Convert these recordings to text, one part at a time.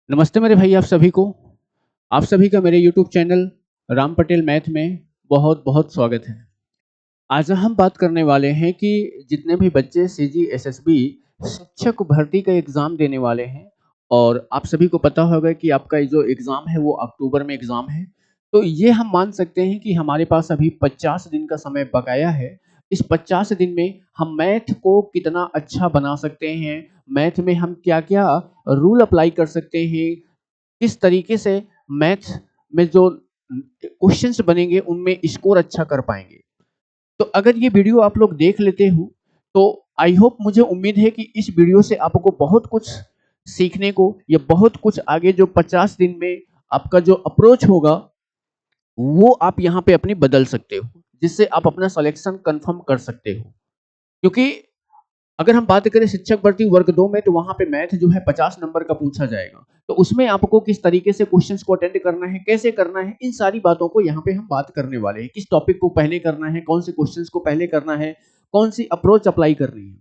नमस्ते मेरे भाई, आप सभी को। आप सभी का मेरे YouTube channel Ram Patel math में बहुत बहुत स्वागत है। आज हम बात करने वाले हैं कि जितने भी बच्चे सीजी एसएसबी शिक्षक भर्ती का एग्ज़ाम देने वाले हैं, और आप सभी को पता होगा कि आपका जो एग्ज़ाम है वो अक्टूबर में एग्ज़ाम है। तो ये हम मान सकते हैं कि हमारे पास अभी 50 दिन का समय बकाया है। इस 50 दिन में हम मैथ को कितना अच्छा बना सकते हैं, मैथ में हम क्या-क्या रूल अप्लाई कर सकते हैं, किस तरीके से मैथ में जो क्वेश्चंस बनेंगे उनमें स्कोर अच्छा कर पाएंगे। तो अगर ये वीडियो आप लोग देख लेते हो तो आई होप, मुझे उम्मीद है कि इस वीडियो से आपको बहुत कुछ सीखने को या बहुत कुछ आगे जो 50 दिन में आपका जो अप्रोच होगा वो आप यहाँ पे अपनी बदल सकते हो, जिससे आप अपना सिलेक्शन कंफर्म कर सकते हो। क्योंकि अगर हम बात करें शिक्षक भर्ती वर्ग 2 में, तो वहां पे मैथ जो है 50 नंबर का पूछा जाएगा। तो उसमें आपको किस तरीके से क्वेश्चंस को अटेंड करना है, कैसे करना है, इन सारी बातों को यहाँ पे हम बात करने वाले हैं। किस टॉपिक को पहले करना है, कौन से क्वेश्चंस को पहले करना है, कौन सी अप्रोच अप्लाई करनी है।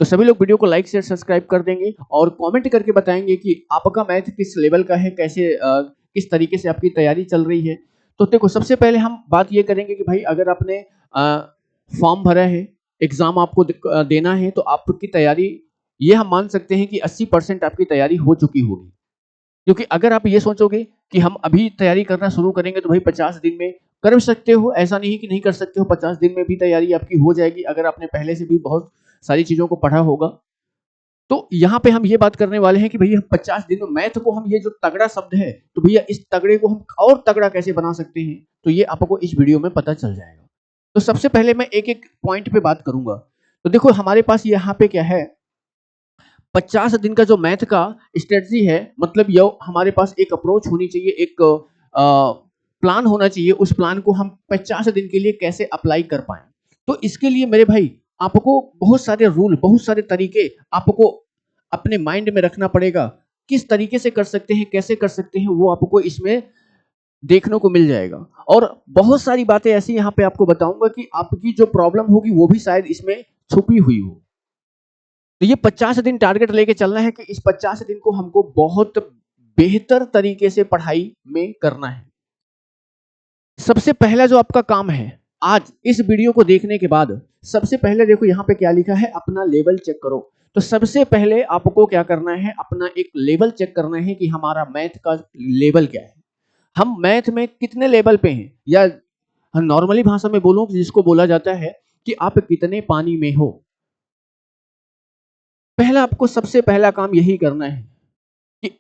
तो सभी लोग वीडियो को लाइक शेयर सब्सक्राइब कर देंगे और कमेंट करके बताएंगे कि आपका मैथ किस लेवल का है, कैसे किस तरीके से आपकी तैयारी चल रही है। तो देखो, सबसे पहले हम बात ये करेंगे कि भाई अगर आपने फॉर्म भरा है, एग्जाम आपको देना है, तो आपकी तैयारी, ये हम मान सकते हैं कि 80% आपकी तैयारी हो चुकी होगी। क्योंकि अगर आप ये सोचोगे कि हम अभी तैयारी करना शुरू करेंगे तो भाई 50 दिन में कर सकते हो, ऐसा नहीं कि नहीं कर सकते हो। 50 दिन में भी तैयारी आपकी हो जाएगी अगर आपने पहले से भी बहुत सारी चीजों को पढ़ा होगा। तो यहाँ पे हम ये बात करने वाले हैं कि भैया 50 दिन में मैथ को हम, ये जो तगड़ा शब्द है, तो भैया इस तगड़े को हम और तगड़ा कैसे बना सकते हैं, तो ये आपको इस वीडियो में पता चल जाएगा। तो सबसे पहले मैं एक एक पॉइंट पे बात करूंगा। तो देखो, हमारे पास यहाँ पे क्या है, 50 दिन का जो मैथ का स्ट्रेटजी है, मतलब ये हमारे पास एक अप्रोच होनी चाहिए, एक प्लान होना चाहिए। उस प्लान को हम 50 दिन के लिए कैसे अप्लाई कर पाए। तो इसके लिए मेरे भाई आपको बहुत सारे रूल, बहुत सारे तरीके आपको अपने माइंड में रखना पड़ेगा। किस तरीके से कर सकते हैं, कैसे कर सकते हैं, वो आपको इसमें देखने को मिल जाएगा। और बहुत सारी बातें ऐसी यहाँ पे आपको बताऊंगा कि आपकी जो प्रॉब्लम होगी वो भी शायद इसमें छुपी हुई हो। तो ये 50 दिन टारगेट लेके चलना है कि इस 50 दिन को हमको बहुत बेहतर तरीके से पढ़ाई में करना है। सबसे पहला जो आपका काम है, आज इस वीडियो को देखने के बाद सबसे पहले देखो यहाँ पे क्या लिखा है, अपना लेवल चेक करो। तो सबसे पहले आपको क्या करना है, अपना एक लेवल चेक करना है कि हमारा मैथ का लेवल क्या है, हम मैथ में कितने लेवल पे हैं, या नॉर्मली भाषा में बोलूं जिसको बोला जाता है कि आप कितने पानी में हो। पहला आपको सबसे पहला काम यही करना है कि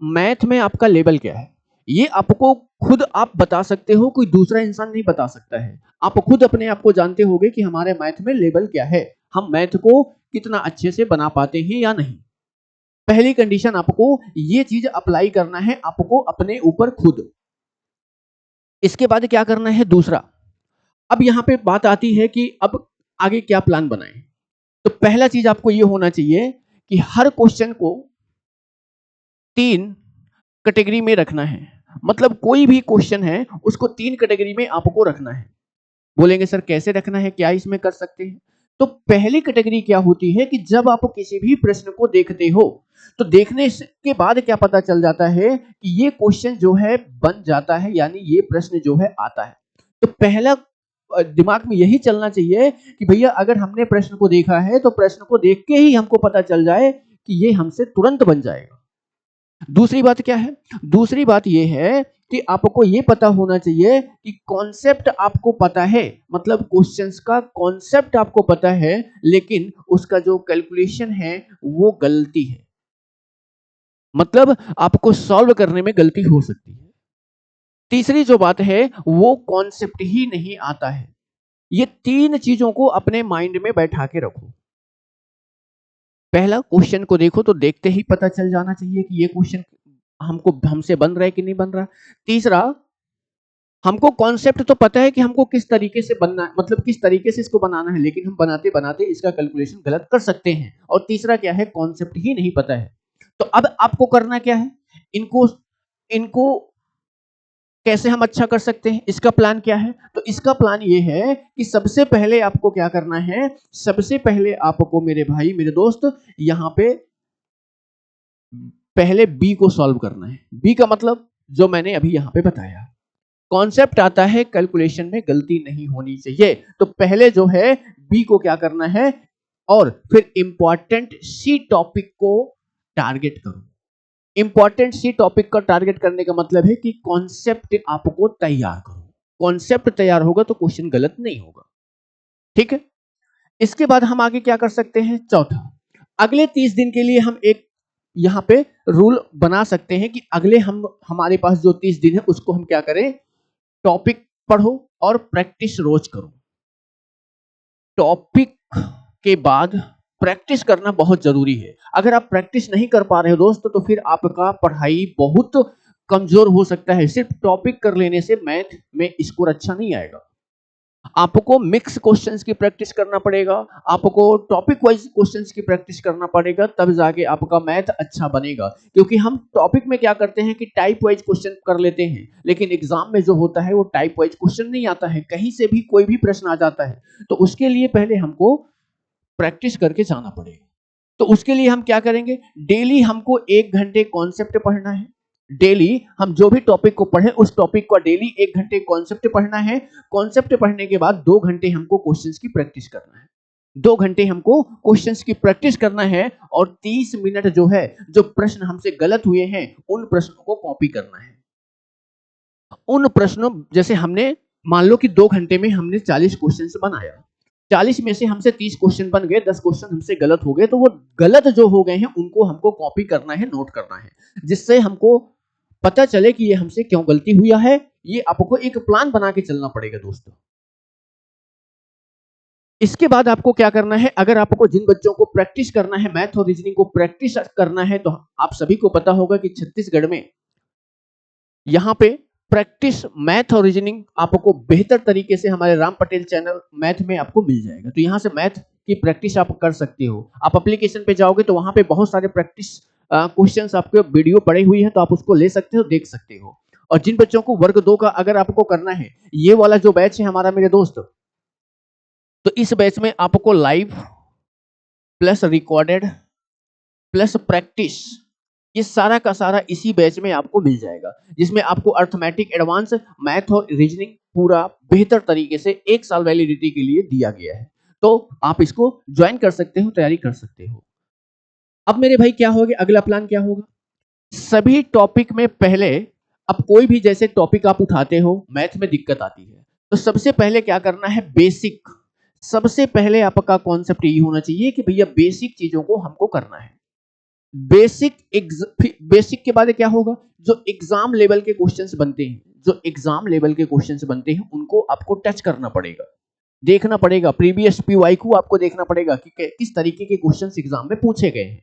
मैथ में आपका लेवल क्या है। ये आपको खुद आप बता सकते हो, कोई दूसरा इंसान नहीं बता सकता है। आप खुद अपने आप को जानते होगे कि हमारे मैथ में लेवल क्या है, हम मैथ को कितना अच्छे से बना पाते हैं या नहीं। पहली कंडीशन, आपको ये चीज अप्लाई करना है आपको अपने ऊपर खुद। इसके बाद क्या करना है दूसरा, अब यहां पे बात आती है कि अब आगे क्या प्लान बनाएं। तो पहला चीज आपको ये होना चाहिए कि हर क्वेश्चन को 3 कैटेगरी में रखना है। मतलब कोई भी क्वेश्चन है उसको 3 कैटेगरी में आपको रखना है। बोलेंगे सर कैसे रखना है, क्या इसमें कर सकते हैं। तो पहली कैटेगरी क्या होती है कि जब आप किसी भी प्रश्न को देखते हो, तो देखने के बाद क्या पता चल जाता है कि ये क्वेश्चन जो है बन जाता है, यानी ये प्रश्न जो है आता है। तो पहला दिमाग में यही चलना चाहिए कि भैया अगर हमने प्रश्न को देखा है तो प्रश्न को देख के ही हमको पता चल जाए कि ये हमसे तुरंत बन जाएगा। दूसरी बात क्या है, दूसरी बात यह है कि आपको यह पता होना चाहिए कि कॉन्सेप्ट आपको पता है, मतलब क्वेश्चंस का कॉन्सेप्ट आपको पता है, लेकिन उसका जो कैलकुलेशन है वो गलती है। मतलब आपको सॉल्व करने में गलती हो सकती है। तीसरी जो बात है, वो कॉन्सेप्ट ही नहीं आता है। ये 3 चीजों को अपने माइंड में बैठा के रखो। पहला, क्वेश्चन को देखो तो देखते ही पता चल जाना चाहिए कि ये क्वेश्चन हमसे बन रहा है कि नहीं बन रहा। तीसरा, हमको कॉन्सेप्ट तो पता है कि हमको किस तरीके से बनना है, मतलब किस तरीके से इसको बनाना है, लेकिन हम बनाते बनाते इसका कैलकुलेशन गलत कर सकते हैं। और तीसरा क्या है, कॉन्सेप्ट ही नहीं पता है। तो अब आपको करना क्या है, इनको इनको कैसे हम अच्छा कर सकते हैं, इसका प्लान क्या है। तो इसका प्लान ये है कि सबसे पहले आपको क्या करना है, सबसे पहले आपको मेरे भाई मेरे दोस्त यहाँ पे पहले बी को सॉल्व करना है। बी का मतलब जो मैंने अभी यहां पे बताया, कॉन्सेप्ट आता है कैलकुलेशन में गलती नहीं होनी चाहिए, तो पहले जो है बी को क्या करना है, और फिर इंपॉर्टेंट सी टॉपिक को टारगेट करो। इंपॉर्टेंट सी टॉपिक का टारगेट करने का मतलब है कि कॉन्सेप्ट आपको तैयार करो। कॉन्सेप्ट तैयार होगा तो क्वेश्चन गलत नहीं होगा, ठीक है। इसके बाद हम आगे क्या कर सकते हैं, चौथा, अगले 30 दिन के लिए हम एक यहां पे रूल बना सकते हैं कि अगले हमारे पास जो 30 दिन है उसको हम क्या करें, टॉपिक पढ़ो और प्रैक्टिस रोज करो। टॉपिक के बाद प्रैक्टिस करना बहुत जरूरी है। अगर आप प्रैक्टिस नहीं कर पा रहे हो दोस्तों, तो फिर आपका पढ़ाई बहुत कमजोर हो सकता है। सिर्फ टॉपिक कर लेने से मैथ में स्कोर अच्छा नहीं आएगा। आपको मिक्स क्वेश्चंस की प्रैक्टिस करना पड़ेगा, आपको टॉपिक वाइज क्वेश्चंस की प्रैक्टिस करना पड़ेगा, तब जाके आपका मैथ अच्छा बनेगा। क्योंकि हम टॉपिक में क्या करते हैं कि टाइप वाइज क्वेश्चन कर लेते हैं, लेकिन एग्जाम में जो होता है वो टाइप वाइज क्वेश्चन नहीं आता है, कहीं से भी कोई भी प्रश्न आ जाता है। तो उसके लिए पहले हमको प्रैक्टिस करके जाना पड़ेगा। तो उसके लिए हम क्या करेंगे, डेली हमको 1 घंटे कॉन्सेप्ट पढ़ना है। डेली हम जो भी टॉपिक को पढ़े उस टॉपिक का डेली 1 घंटे कॉन्सेप्ट पढ़ना है। कॉन्सेप्ट पढ़ने के बाद 2 घंटे हमको क्वेश्चंस की प्रैक्टिस करना है। 2 घंटे हमको क्वेश्चंस की प्रैक्टिस करना है, और 30 मिनट जो है, जो प्रश्न हमसे गलत हुए हैं उन प्रश्नों को कॉपी करना है। उन प्रश्नों, जैसे हमने मान लो कि 2 घंटे में हमने 40 क्वेश्चन बनाया, 40 में से हमसे 30 क्वेश्चन बन गए, 10 क्वेश्चन हमसे गलत हो गए, तो वो गलत जो हो गए हैं उनको हमको कॉपी करना है, नोट करना है, जिससे हमको पता चले कि ये हमसे क्यों गलती हुआ है। ये आपको एक प्लान बना के चलना पड़ेगा दोस्तों। इसके बाद आपको क्या करना है, अगर आपको जिन बच्चों को प्रैक्टिस करना है, मैथ और रीजनिंग को प्रैक्टिस करना है, तो आप सभी को पता होगा कि छत्तीसगढ़ में यहाँ पे प्रैक्टिस मैथ और रीजनिंग आपको बेहतर तरीके से हमारे राम पटेल चैनल मैथ में आपको मिल जाएगा। तो यहाँ से मैथ की प्रैक्टिस आप कर सकते हो। आप एप्लीकेशन पे जाओगे तो वहां पे बहुत सारे प्रैक्टिस क्वेश्चंस आपके वीडियो पड़े हुई है, तो आप उसको ले सकते हो, देख सकते हो। और जिन बच्चों को वर्ग 2 का अगर आपको करना है, ये वाला जो बैच है हमारा मेरे दोस्त, तो इस बैच में आपको live plus recorded plus practice, ये सारा का सारा इसी बैच में आपको मिल जाएगा, जिसमें आपको अर्थमेटिक एडवांस मैथ और रीजनिंग पूरा बेहतर तरीके से 1 साल वैलिडिटी के लिए दिया गया है। तो आप इसको ज्वाइन कर सकते हो, तैयारी कर सकते हो। अब मेरे भाई क्या होगा, अगला प्लान क्या होगा, सभी टॉपिक में पहले, अब कोई भी जैसे टॉपिक आप उठाते हो, मैथ में दिक्कत आती है, तो सबसे पहले क्या करना है, बेसिक। सबसे पहले आपका कॉन्सेप्ट ये होना चाहिए कि भैया बेसिक चीजों को हमको करना है। बेसिक के बाद क्या होगा, जो एग्जाम लेवल के क्वेश्चंस बनते हैं, जो एग्जाम लेवल के क्वेश्चंस बनते हैं उनको आपको टच करना पड़ेगा, देखना पड़ेगा। प्रीवियस पीवाईक्यू आपको देखना पड़ेगा कि किस तरीके के क्वेश्चंस एग्जाम में पूछे गए हैं।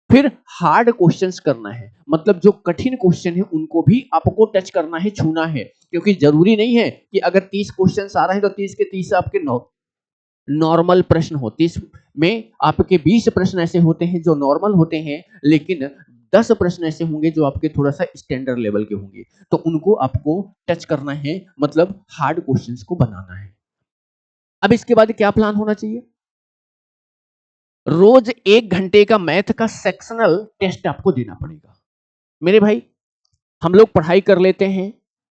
फिर हार्ड क्वेश्चंस करना है, मतलब जो कठिन क्वेश्चन है उनको भी आपको टच करना है, छूना है। क्योंकि जरूरी नहीं है कि अगर 30 क्वेश्चंस आ रहे हैं तो 30 के 30 आपके नॉर्मल प्रश्न होते, इसमें आपके 20 प्रश्न ऐसे होते हैं जो नॉर्मल होते हैं, लेकिन 10 प्रश्न ऐसे होंगे जो आपके थोड़ा सा स्टैंडर्ड लेवल के होंगे, तो उनको आपको टच करना है, मतलब हार्ड क्वेश्चंस को बनाना है। अब इसके बाद क्या प्लान होना चाहिए, रोज 1 घंटे का मैथ का सेक्शनल टेस्ट आपको देना पड़ेगा। मेरे भाई, हम लोग पढ़ाई कर लेते हैं,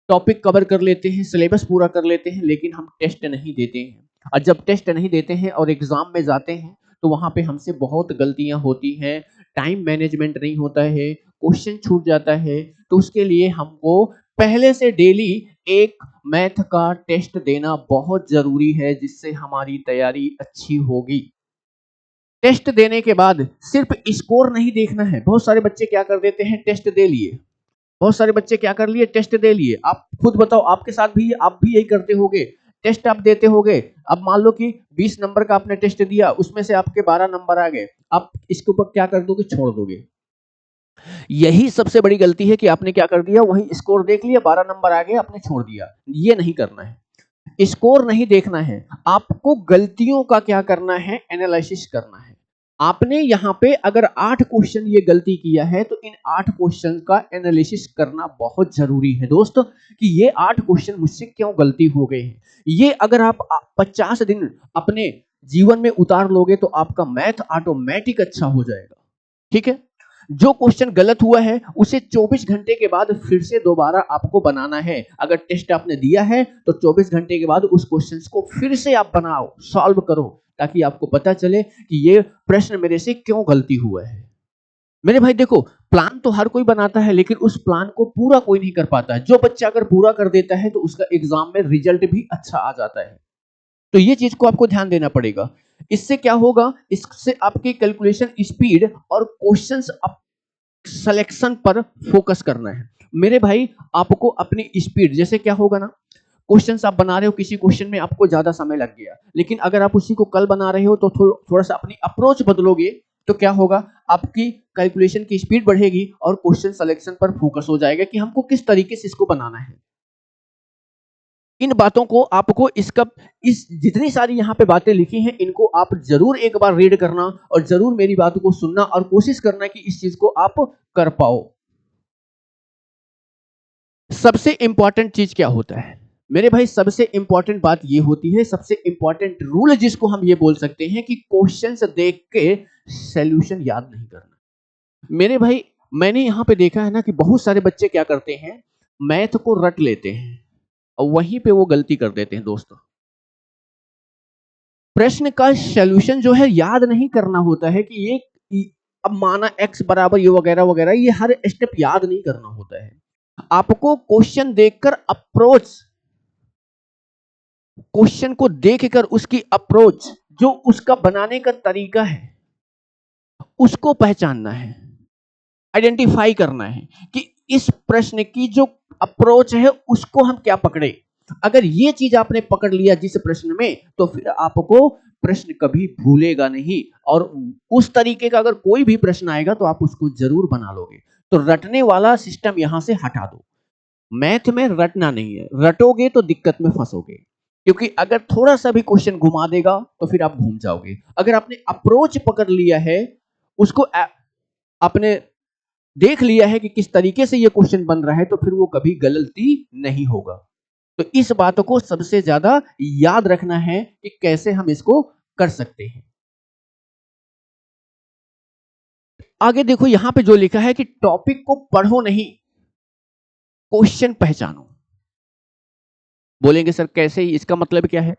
टॉपिक कवर कर लेते हैं, सिलेबस पूरा कर लेते हैं, लेकिन हम टेस्ट नहीं देते हैं। और जब टेस्ट नहीं देते हैं और एग्जाम में जाते हैं, तो वहां पे हमसे बहुत गलतियां होती हैं, टाइम मैनेजमेंट नहीं होता है, क्वेश्चन छूट जाता है। तो उसके लिए हमको पहले से डेली एक मैथ का टेस्ट देना बहुत जरूरी है, जिससे हमारी तैयारी अच्छी होगी। टेस्ट देने के बाद सिर्फ स्कोर नहीं देखना है। बहुत सारे बच्चे क्या कर देते हैं, टेस्ट दे लिए, बहुत सारे बच्चे क्या कर लिए, टेस्ट दे लिए। आप खुद बताओ, आपके साथ भी आप भी यही करते होगे, टेस्ट आप देते होगे। अब मान लो कि 20 नंबर का आपने टेस्ट दिया, उसमें से आपके 12 नंबर आ गए, आप इसके ऊपर क्या कर दोगे, छोड़ दोगे। यही सबसे बड़ी गलती है कि आपने क्या कर दिया, वही स्कोर देख लिया, 12 नंबर आ गए, आपने छोड़ दिया। ये नहीं करना है, स्कोर नहीं देखना है, आपको गलतियों का क्या करना है, एनालिसिस करना है। आपने यहां पे अगर 8 क्वेश्चन ये गलती किया है, तो इन 8 क्वेश्चन का एनालिसिस करना बहुत जरूरी है दोस्तों, कि ये 8 क्वेश्चन मुझसे क्यों गलती हो गए हैं। ये अगर आप 50 दिन अपने जीवन में उतार लोगे, तो आपका मैथ ऑटोमेटिक अच्छा हो जाएगा, ठीक है। जो क्वेश्चन गलत हुआ है उसे 24 घंटे के बाद फिर से दोबारा आपको बनाना है। अगर टेस्ट आपने दिया है तो 24 घंटे के बाद उस क्वेश्चन को फिर से आप बनाओ, सॉल्व करो, ताकि आपको पता चले कि ये प्रश्न मेरे से क्यों गलती हुआ है। मेरे भाई देखो, प्लान तो हर कोई बनाता है, लेकिन उस प्लान को पूरा कोई नहीं कर पाता है। जो बच्चा अगर पूरा कर देता है तो उसका एग्जाम में रिजल्ट भी अच्छा आ जाता है। तो ये चीज को आपको ध्यान देना पड़ेगा। इससे क्या होगा, इससे आपकी कैलकुलेशन स्पीड और क्वेश्चंस सिलेक्शन पर फोकस करना है। मेरे भाई आपको अपनी स्पीड, जैसे क्या होगा ना, क्वेश्चंस आप बना रहे हो, किसी क्वेश्चन में आपको ज्यादा समय लग गया, लेकिन अगर आप उसी को कल बना रहे हो तो थोड़ा सा अपनी अप्रोच बदलोगे तो क्या होगा, आपकी कैलकुलेशन की स्पीड बढ़ेगी और क्वेश्चन सिलेक्शन पर फोकस हो जाएगा कि हमको किस तरीके से इसको बनाना है। इन बातों को आपको इस जितनी सारी यहाँ पे बातें लिखी हैं, इनको आप जरूर एक बार रीड करना और जरूर मेरी बातों को सुनना और कोशिश करना कि इस चीज को आप कर पाओ। सबसे इंपॉर्टेंट चीज क्या होता है मेरे भाई, सबसे इंपॉर्टेंट बात ये होती है, सबसे इंपॉर्टेंट रूल जिसको हम ये बोल सकते हैं कि क्वेश्चंस देख के सॉल्यूशन याद नहीं करना। मेरे भाई मैंने यहां पे देखा है ना कि बहुत सारे बच्चे क्या करते हैं, मैथ को रट लेते हैं और वहीं पे वो गलती कर देते हैं। दोस्तों, प्रश्न का सॉल्यूशन जो है याद नहीं करना होता है कि ये अब माना x बराबर ये वगैरह वगैरह, ये हर स्टेप याद नहीं करना होता है। आपको क्वेश्चन देखकर अप्रोच, क्वेश्चन को देखकर उसकी अप्रोच, जो उसका बनाने का तरीका है उसको पहचानना है, आइडेंटिफाई करना है कि इस प्रश्न की जो अप्रोच है उसको हम क्या पकड़े। अगर ये चीज आपने पकड़ लिया जिस प्रश्न में, तो फिर आपको प्रश्न कभी भूलेगा नहीं और उस तरीके का अगर कोई भी प्रश्न आएगा तो आप उसको जरूर बना लोगे। तो रटने वाला सिस्टम यहां से हटा दो। मैथ में रटना नहीं है, रटोगे तो दिक्कत में फंसोगे, क्योंकि अगर थोड़ा सा भी क्वेश्चन घुमा देगा तो फिर आप घूम जाओगे। अगर आपने अप्रोच पकड़ लिया है, उसको आपने देख लिया है कि किस तरीके से ये क्वेश्चन बन रहा है, तो फिर वो कभी गलती नहीं होगा। तो इस बात को सबसे ज्यादा याद रखना है कि कैसे हम इसको कर सकते हैं। आगे देखो यहां पे जो लिखा है कि टॉपिक को पढ़ो नहीं, क्वेश्चन पहचानो। बोलेंगे सर कैसे, इसका मतलब क्या है?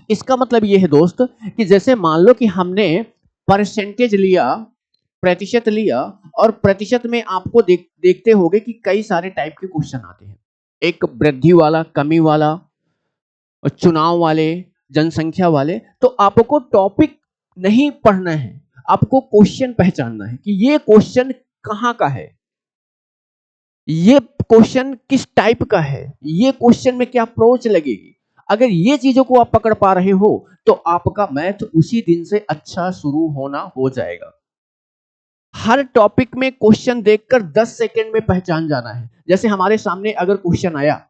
इसका मतलब यह है दोस्त कि जैसे मान लो कि हमने परसेंटेज लिया, प्रतिशत लिया, और प्रतिशत में आपको देखते होंगे कि कई सारे टाइप के क्वेश्चन आते हैं। एक वृद्धि वाला, कमी वाला, और चुनाव वाले, जनसंख्या वाले। तो आपको टॉपिक नहीं पढ़ना है, आपको क्वेश्चन पहचानना है कि ये क्वेश्चन कहां का है, ये क्वेश्चन किस टाइप का है, ये क्वेश्चन में क्या अप्रोच लगेगी। अगर ये चीजों को आप पकड़ पा रहे हो तो आपका मैथ उसी दिन से अच्छा शुरू होना हो जाएगा। हर टॉपिक में क्वेश्चन देखकर 10 सेकंड में पहचान जाना है। जैसे हमारे सामने अगर क्वेश्चन आया,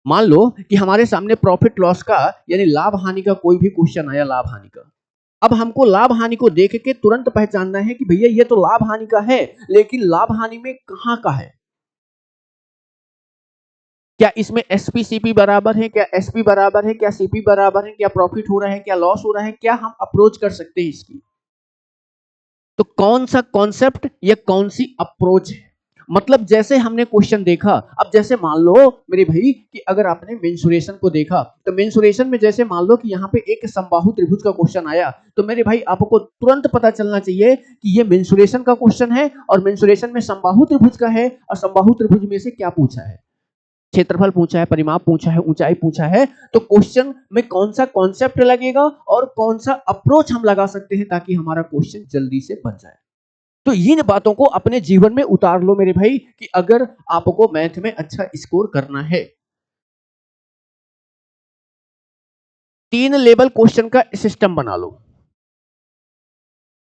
मान लो कि हमारे सामने प्रॉफिट लॉस का यानी लाभ हानि का कोई भी क्वेश्चन आया, लाभ हानि का। अब हमको लाभ हानि को देख के तुरंत पहचानना है कि भैया ये तो लाभ हानि का है, लेकिन लाभ हानि में कहां का है। क्या इसमें एसपी बराबर है, क्या एसपी बराबर है, क्या सीपी बराबर है, क्या प्रॉफिट हो रहा है, क्या लॉस हो रहा है, क्या हम अप्रोच कर सकते हैं इसकी। तो कौन सा कॉन्सेप्ट या कौन सी अप्रोच है, मतलब जैसे हमने क्वेश्चन देखा। अब जैसे मान लो मेरे भाई कि अगर आपने मेंसुरेशन को देखा, तो मेंसुरेशन में जैसे मान लो कि यहाँ पे एक समबाहु त्रिभुज का क्वेश्चन आया, तो मेरे भाई आपको तुरंत पता चलना चाहिए कि ये मेंसुरेशन का क्वेश्चन है और मेंसुरेशन में समबाहु त्रिभुज का है, और समबाहु त्रिभुज में से क्या पूछा है, क्षेत्रफल पूछा है, परिमाप पूछा है, ऊंचाई पूछा है। तो क्वेश्चन में कौन सा कॉन्सेप्ट लगेगा और कौन सा अप्रोच हम लगा सकते हैं ताकि हमारा क्वेश्चन जल्दी से बन जाए। तो इन बातों को अपने जीवन में उतार लो मेरे भाई कि अगर आपको मैथ में अच्छा स्कोर करना है। 3 लेवल क्वेश्चन का सिस्टम बना लो,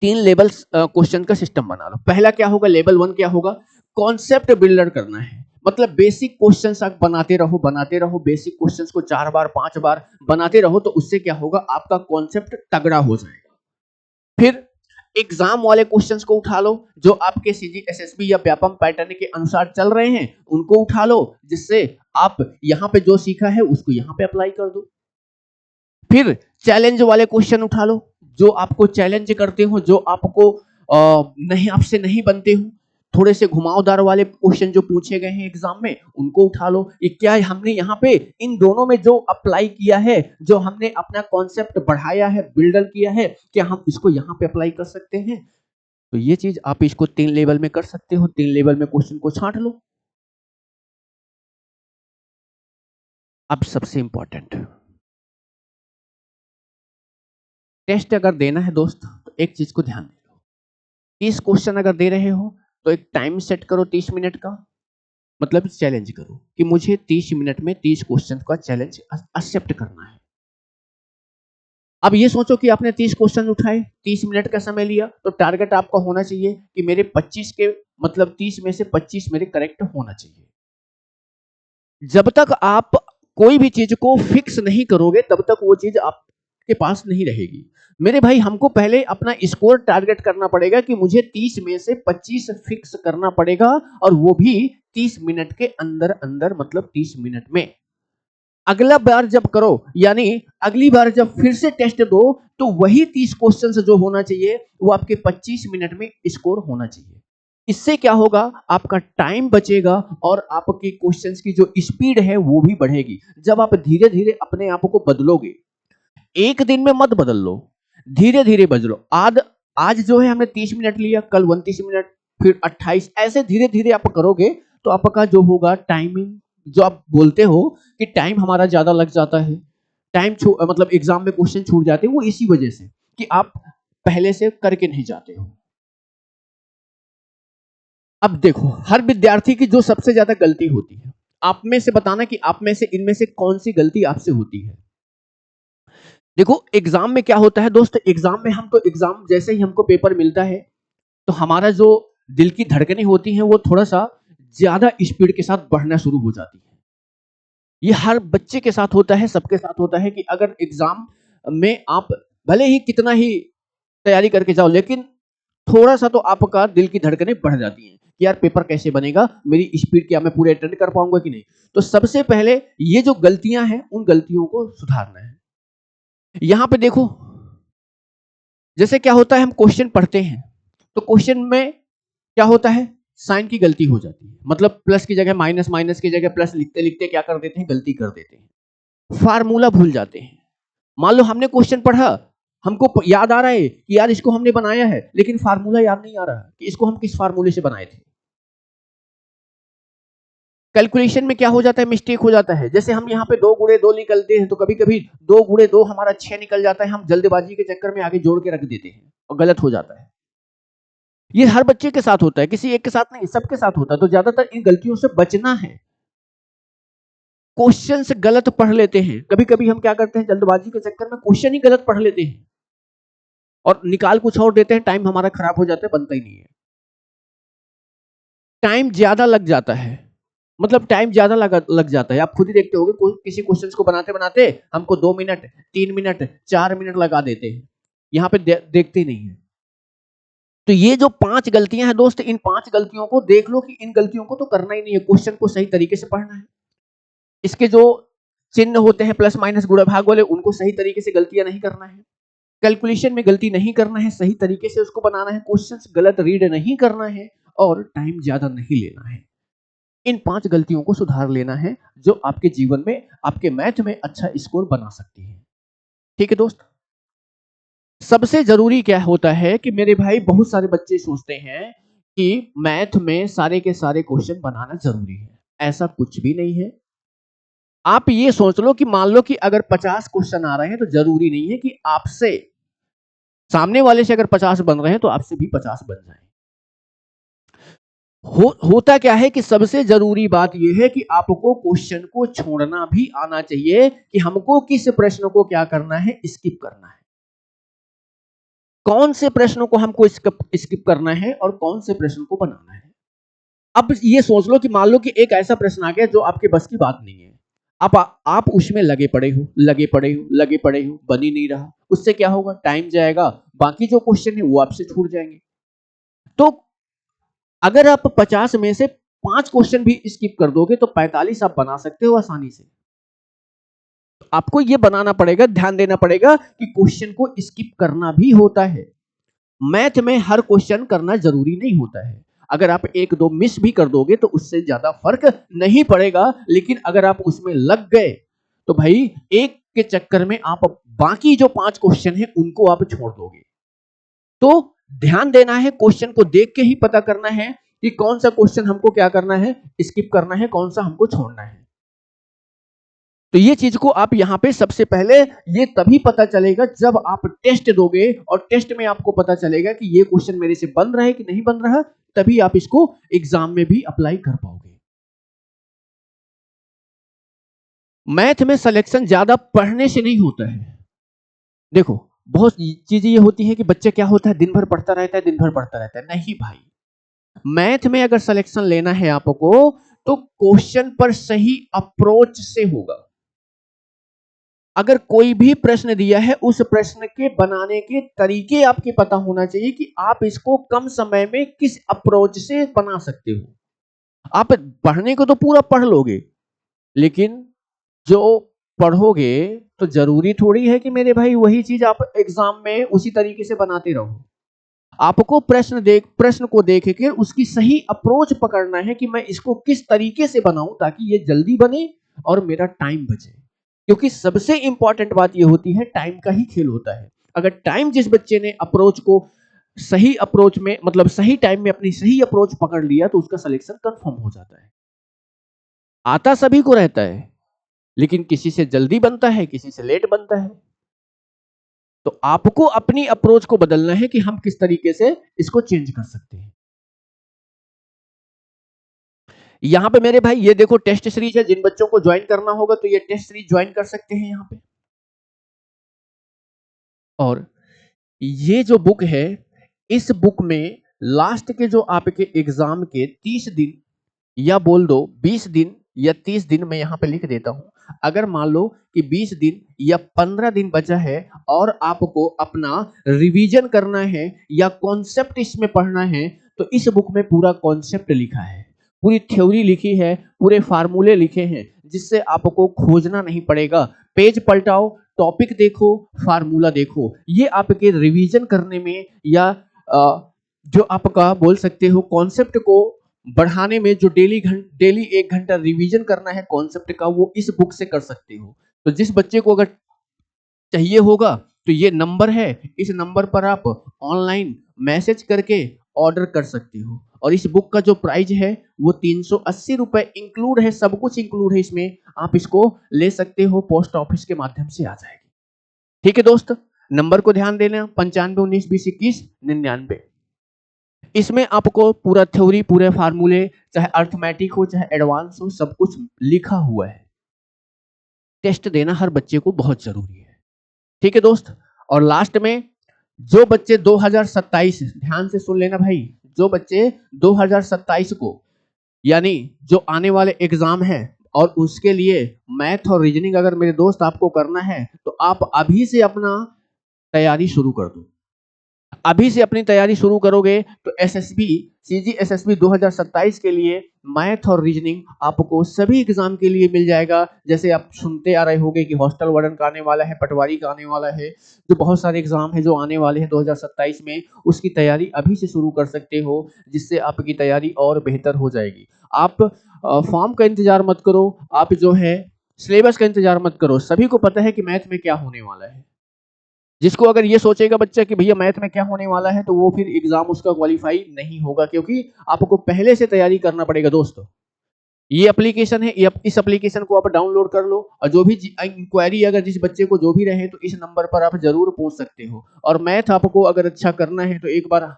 3 लेवल क्वेश्चन का सिस्टम बना लो। पहला क्या होगा, लेवल 1 क्या होगा, कॉन्सेप्ट बिल्डर करना है। मतलब बेसिक क्वेश्चंस आप बनाते रहो, बनाते रहो, बेसिक क्वेश्चंस को 4 बार 5 बार बनाते रहो, तो उससे क्या होगा, आपका कॉन्सेप्ट तगड़ा हो जाएगा। फिर एग्जाम वाले क्वेश्चंस को उठा लो, जो आपके सीजी एसएसबी या व्यापम पैटर्न के अनुसार चल रहे हैं, उनको उठा लो, जिससे आप यहां पे जो सीखा है उसको यहां पे अप्लाई कर दो। फिर चैलेंज वाले क्वेश्चन उठा लो, जो आपको चैलेंज करते हो, जो आपको नहीं आपसे नहीं बनते हो, थोड़े से घुमावदार वाले क्वेश्चन जो पूछे गए हैं एग्जाम में उनको उठा लो। ये क्या हमने यहाँ पे इन दोनों में जो अप्लाई किया है, जो हमने अपना कॉन्सेप्ट बढ़ाया है, बिल्डअप किया है, क्या हम इसको यहाँ पे अप्लाई कर सकते हैं? तो ये चीज आप इसको 3 लेवल में कर सकते हो, 3 लेवल में क्वेश्चन को छांट लो। अब सबसे इंपॉर्टेंट, टेस्ट अगर देना है दोस्त तो एक चीज को ध्यान दे लो, 30 क्वेश्चन अगर दे रहे हो तो एक टाइम सेट करो 30 मिनट का, मतलब चैलेंज करो कि मुझे 30 मिनट में 30 क्वेश्चन का चैलेंज एक्सेप्ट करना है। अब ये सोचो कि आपने 30 क्वेश्चन उठाए, 30 मिनट का समय लिया, तो टारगेट आपका होना चाहिए कि मेरे 25 के मतलब 30 में से 25 मेरे करेक्ट होना चाहिए। जब तक आप कोई भी चीज को फिक्स नहीं करोगे तब तक वो चीज आपके पास नहीं रहेगी। मेरे भाई हमको पहले अपना स्कोर टारगेट करना पड़ेगा कि मुझे 30 में से 25 फिक्स करना पड़ेगा, और वो भी 30 मिनट के अंदर अंदर, मतलब 30 मिनट में। अगला बार जब करो, यानी अगली बार जब फिर से टेस्ट दो, तो वही 30 क्वेश्चन जो होना चाहिए वो आपके 25 मिनट में स्कोर होना चाहिए। इससे क्या होगा, आपका टाइम बचेगा और आपके क्वेश्चंस की जो स्पीड है वो भी बढ़ेगी। जब आप धीरे धीरे अपने आप को बदलोगे, एक दिन में मत बदल लो, धीरे धीरे बदलो। आज जो है हमने 30 मिनट लिया, कल 29 मिनट, फिर 28, ऐसे धीरे धीरे आप करोगे तो आपका जो होगा टाइमिंग, जो आप बोलते हो कि टाइम हमारा ज्यादा लग जाता है, टाइम मतलब एग्जाम में क्वेश्चन छूट जाते हैं, वो इसी वजह से कि आप पहले से करके नहीं जाते हो। अब देखो, हर विद्यार्थी की जो सबसे ज्यादा गलती होती है, आप में से बताना कि आप में से इनमें से कौन सी गलती आपसे होती है। देखो एग्जाम में क्या होता है दोस्त, एग्जाम में हम तो एग्जाम जैसे ही हमको पेपर मिलता है तो हमारा जो दिल की धड़कनें होती हैं वो थोड़ा सा ज्यादा स्पीड के साथ बढ़ना शुरू हो जाती है। ये हर बच्चे के साथ होता है, सबके साथ होता है कि अगर एग्जाम में आप भले ही कितना ही तैयारी करके जाओ, लेकिन थोड़ा सा तो आपका दिल की धड़कनें बढ़ जाती हैं कि यार पेपर कैसे बनेगा, मेरी स्पीड क्या मैं पूरे अटेंड कर पाऊंगा कि नहीं। तो सबसे पहले ये जो गलतियां हैं उन गलतियों को सुधारना है। यहां पे देखो, जैसे क्या होता है, हम क्वेश्चन पढ़ते हैं तो क्वेश्चन में क्या होता है, साइन की गलती हो जाती है, मतलब प्लस की जगह माइनस, माइनस की जगह प्लस लिखते लिखते क्या कर देते हैं, गलती कर देते हैं, फार्मूला भूल जाते हैं। मान लो हमने क्वेश्चन पढ़ा, हमको याद आ रहा है कि यार इसको हमने बनाया है, लेकिन फार्मूला याद नहीं आ रहा कि इसको हम किस फार्मूले से बनाए थे। कैलकुलेशन में क्या हो जाता है, मिस्टेक हो जाता है। जैसे हम यहाँ पे 2 गुणे 2 निकलते हैं तो कभी कभी 2 गुणे 2 हमारा 6 निकल जाता है, हम जल्दबाजी के चक्कर में आगे जोड़ के रख देते हैं और गलत हो जाता है। ये हर बच्चे के साथ होता है, किसी एक के साथ नहीं, सबके साथ होता है। तो ज्यादातर इन गलतियों से बचना है। क्वेश्चन से गलत पढ़ लेते हैं, कभी कभी हम क्या करते हैं, जल्दबाजी के चक्कर में क्वेश्चन ही गलत पढ़ लेते हैं और निकाल कुछ और देते हैं, टाइम हमारा खराब हो जाता है, बनता ही नहीं है। टाइम ज्यादा लग जाता है, मतलब टाइम ज्यादा लग जाता है। आप खुद ही देखते होंगे, किसी क्वेश्चन को बनाते बनाते हमको 2 मिनट, 3 मिनट, 4 मिनट लगा देते हैं, यहाँ पे देखते ही नहीं है। तो ये जो 5 गलतियां हैं दोस्त, इन 5 गलतियों को देख लो कि इन गलतियों को तो करना ही नहीं है। क्वेश्चन को सही तरीके से पढ़ना है, इसके जो चिन्ह होते हैं प्लस माइनस गुणा भाग वाले, उनको सही तरीके से गलतियां नहीं करना है, कैलकुलेशन में गलती नहीं करना है, सही तरीके से उसको बनाना है, क्वेश्चंस गलत रीड नहीं करना है और टाइम ज्यादा नहीं लेना है। इन 5 गलतियों को सुधार लेना है जो आपके जीवन में, आपके मैथ में अच्छा स्कोर बना सकती है। ठीक है दोस्त, सबसे जरूरी क्या होता है कि मेरे भाई, बहुत सारे बच्चे सोचते हैं कि मैथ में सारे के सारे क्वेश्चन बनाना जरूरी है। ऐसा कुछ भी नहीं है। आप ये सोच लो कि मान लो कि अगर 50 क्वेश्चन आ रहे हैं तो जरूरी नहीं है कि आपसे, सामने वाले से अगर 50 बन रहे हैं तो आपसे भी 50 बन जाए। होता क्या है कि सबसे जरूरी बात यह है कि आपको क्वेश्चन को छोड़ना भी आना चाहिए कि हमको किस प्रश्न को क्या करना है, स्किप करना है, कौन से प्रश्नों को हमको स्किप करना है और कौन से प्रश्न को बनाना है। अब ये सोच लो कि मान लो कि एक ऐसा प्रश्न आ गया जो आपके बस की बात नहीं है, आप उसमें लगे पड़े हो, लगे पड़े हो, लगे पड़े हो, बन ही नहीं रहा। उससे क्या होगा, टाइम जाएगा, बाकी जो क्वेश्चन है वो आपसे छूट जाएंगे। तो अगर आप 50 में से 5 क्वेश्चन भी स्किप कर दोगे तो 45 आप बना सकते हो आसानी से। आपको ये बनाना पड़ेगा, ध्यान देना पड़ेगा कि क्वेश्चन को स्किप करना भी होता है। मैथ में हर क्वेश्चन करना जरूरी नहीं होता है। अगर आप एक दो मिस भी कर दोगे तो उससे ज्यादा फर्क नहीं पड़ेगा, लेकिन अगर आप उसमें लग गए तो भाई एक के चक्कर में आप बाकी जो 5 क्वेश्चन है उनको आप छोड़ दोगे। तो ध्यान देना है, क्वेश्चन को देख के ही पता करना है कि कौन सा क्वेश्चन हमको क्या करना है, स्किप करना है, कौन सा हमको छोड़ना है। तो ये चीज को आप यहां पे सबसे पहले ये तभी पता चलेगा जब आप टेस्ट दोगे, और टेस्ट में आपको पता चलेगा कि ये क्वेश्चन मेरे से बन रहा है कि नहीं बन रहा, तभी आप इसको एग्जाम में भी अप्लाई कर पाओगे। मैथ में सिलेक्शन ज्यादा पढ़ने से नहीं होता है। देखो बहुत चीजें ये होती है कि बच्चे क्या होता है दिन भर पढ़ता रहता है, दिन भर पढ़ता रहता है। नहीं भाई, मैथ में अगर सिलेक्शन लेना है आपको तो क्वेश्चन पर सही अप्रोच से होगा। अगर कोई भी प्रश्न दिया है उस प्रश्न के बनाने के तरीके आपके पता होना चाहिए कि आप इसको कम समय में किस अप्रोच से बना सकते हो। आप पढ़ने को तो पूरा पढ़ लोगे, लेकिन जो पढ़ोगे तो जरूरी थोड़ी है कि मेरे भाई वही चीज आप एग्जाम में उसी तरीके से बनाते रहो। आपको प्रश्न को देख के उसकी सही अप्रोच पकड़ना है कि मैं इसको किस तरीके से बनाऊं ताकि ये जल्दी बने और मेरा टाइम बचे। क्योंकि सबसे इंपॉर्टेंट बात ये होती है, टाइम का ही खेल होता है। अगर टाइम जिस बच्चे ने अप्रोच को सही अप्रोच में मतलब सही टाइम में अपनी सही अप्रोच पकड़ लिया तो उसका सिलेक्शन कंफर्म हो जाता है। आता सभी को रहता है, लेकिन किसी से जल्दी बनता है, किसी से लेट बनता है। तो आपको अपनी अप्रोच को बदलना है कि हम किस तरीके से इसको चेंज कर सकते हैं। यहां पे मेरे भाई ये देखो टेस्ट सीरीज है, जिन बच्चों को ज्वाइन करना होगा तो ये टेस्ट सीरीज ज्वाइन कर सकते हैं यहां पे। और ये जो बुक है, इस बुक में लास्ट के जो आपके एग्जाम के 30 दिन या बोल दो 20 दिन या 30 दिन मैं यहां पे लिख देता हूं। अगर मान लो कि 20 दिन या 15 दिन बचा है और आपको अपना रिवीजन करना है या कॉन्सेप्ट इसमें पढ़ना है, तो इस बुक में पूरा कॉन्सेप्ट लिखा है, पूरी थ्योरी लिखी है, पूरे फार्मूले लिखे हैं, जिससे आपको खोजना नहीं पड़ेगा। पेज पलटाओ, टॉपिक देखो, फार्मूला देखो, ये आपके रिवीजन करने में या जो आपका बोल सकते हो कॉन्सेप्ट को बढ़ाने में, जो डेली 1 घंटा रिवीजन करना है कॉन्सेप्ट का, वो इस बुक से कर सकते हो। तो जिस बच्चे को अगर चाहिए होगा तो ये नंबर है, इस नंबर पर आप ऑनलाइन मैसेज करके ऑर्डर कर सकते हो। और इस बुक का जो प्राइस है वो 380 रुपए इंक्लूड है, सब कुछ इंक्लूड है इसमें। आप इसको ले सकते हो, पोस्ट ऑफिस के माध्यम से आ जाएगी। ठीक है दोस्त, नंबर को ध्यान देना 9519202199। इसमें आपको पूरा थ्योरी, पूरे फार्मूले, चाहे अर्थमेटिक हो चाहे एडवांस हो, सब कुछ लिखा हुआ है। टेस्ट देना हर बच्चे को बहुत जरूरी है। ठीक है दोस्त, और लास्ट में जो बच्चे 2027, ध्यान से सुन लेना भाई, जो बच्चे 2027 को यानी जो आने वाले एग्जाम है और उसके लिए मैथ और रीजनिंग अगर मेरे दोस्त आपको करना है तो आप अभी से अपना तैयारी शुरू कर दो। अभी से अपनी तैयारी शुरू करोगे तो एसएसबी सीजी एसएसबी 2027 के लिए मैथ और रीजनिंग आपको सभी एग्जाम के लिए मिल जाएगा। जैसे आप सुनते आ रहे होंगे कि हॉस्टल वार्डन का आने वाला है, पटवारी का आने वाला है, जो बहुत सारे एग्जाम है जो आने वाले हैं 2027 में, उसकी तैयारी अभी से शुरू कर सकते हो, जिससे आपकी तैयारी और बेहतर हो जाएगी। आप फॉर्म का इंतजार मत करो, आप जो है सिलेबस का इंतजार मत करो। सभी को पता है कि मैथ में क्या होने वाला है। जिसको अगर ये सोचेगा बच्चा कि भैया मैथ में क्या होने वाला है, तो वो फिर एग्जाम उसका क्वालिफाई नहीं होगा, क्योंकि आपको पहले से तैयारी करना पड़ेगा दोस्तों। ये एप्लीकेशन है, इस एप्लीकेशन को आप डाउनलोड कर लो, और जो भी इंक्वायरी अगर जिस बच्चे को जो भी रहे तो इस नंबर पर आप जरूर पूछ सकते हो। और मैथ आपको अगर अच्छा करना है तो एक बार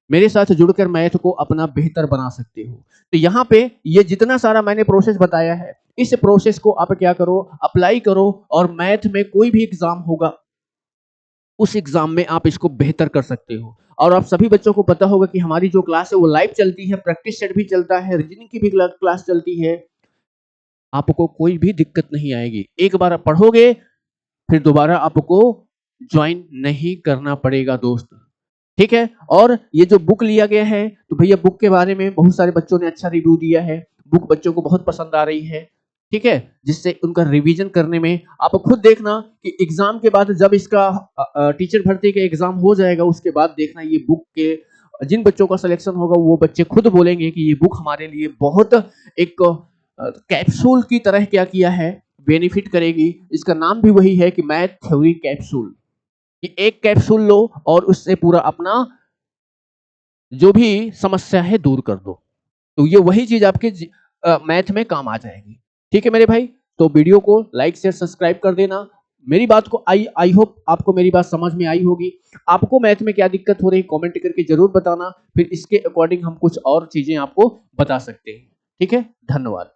मेरे साथ जुड़कर मैथ को अपना बेहतर बना सकते हो। तो यहाँ पे ये जितना सारा मैंने प्रोसेस बताया है, इस प्रोसेस को आप क्या करो, अप्लाई करो, और मैथ में कोई भी एग्जाम होगा उस एग्जाम में आप इसको बेहतर कर सकते हो। और आप सभी बच्चों को पता होगा कि हमारी जो क्लास है वो लाइव चलती है, प्रैक्टिस सेट भी चलता है, रीजनिंग की भी क्लास चलती है। आपको कोई भी दिक्कत नहीं आएगी। एक बार आप पढ़ोगे फिर दोबारा आपको ज्वाइन नहीं करना पड़ेगा दोस्त। ठीक है, और ये जो बुक लिया गया है तो भैया बुक के बारे में बहुत सारे बच्चों ने अच्छा रिव्यू दिया है, बुक बच्चों को बहुत पसंद आ रही है। ठीक है, जिससे उनका रिवीजन करने में आप खुद देखना कि एग्जाम के बाद जब इसका टीचर भर्ती का एग्जाम हो जाएगा उसके बाद देखना ये बुक के जिन बच्चों का सिलेक्शन होगा वो बच्चे खुद बोलेंगे कि ये बुक हमारे लिए बहुत एक कैप्सूल की तरह क्या किया है, बेनिफिट करेगी। इसका नाम भी वही है कि मैथ थ्योरी कैप्सूल, कि एक कैप्सूल लो और उससे पूरा अपना जो भी समस्या है दूर कर दो। तो ये वही चीज आपके मैथ में काम आ जाएगी। ठीक है मेरे भाई, तो वीडियो को लाइक शेयर सब्सक्राइब कर देना। मेरी बात को आई होप आपको मेरी बात समझ में आई होगी। आपको मैथ में क्या दिक्कत हो रही है कमेंट करके जरूर बताना, फिर इसके अकॉर्डिंग हम कुछ और चीजें आपको बता सकते हैं। ठीक है, धन्यवाद।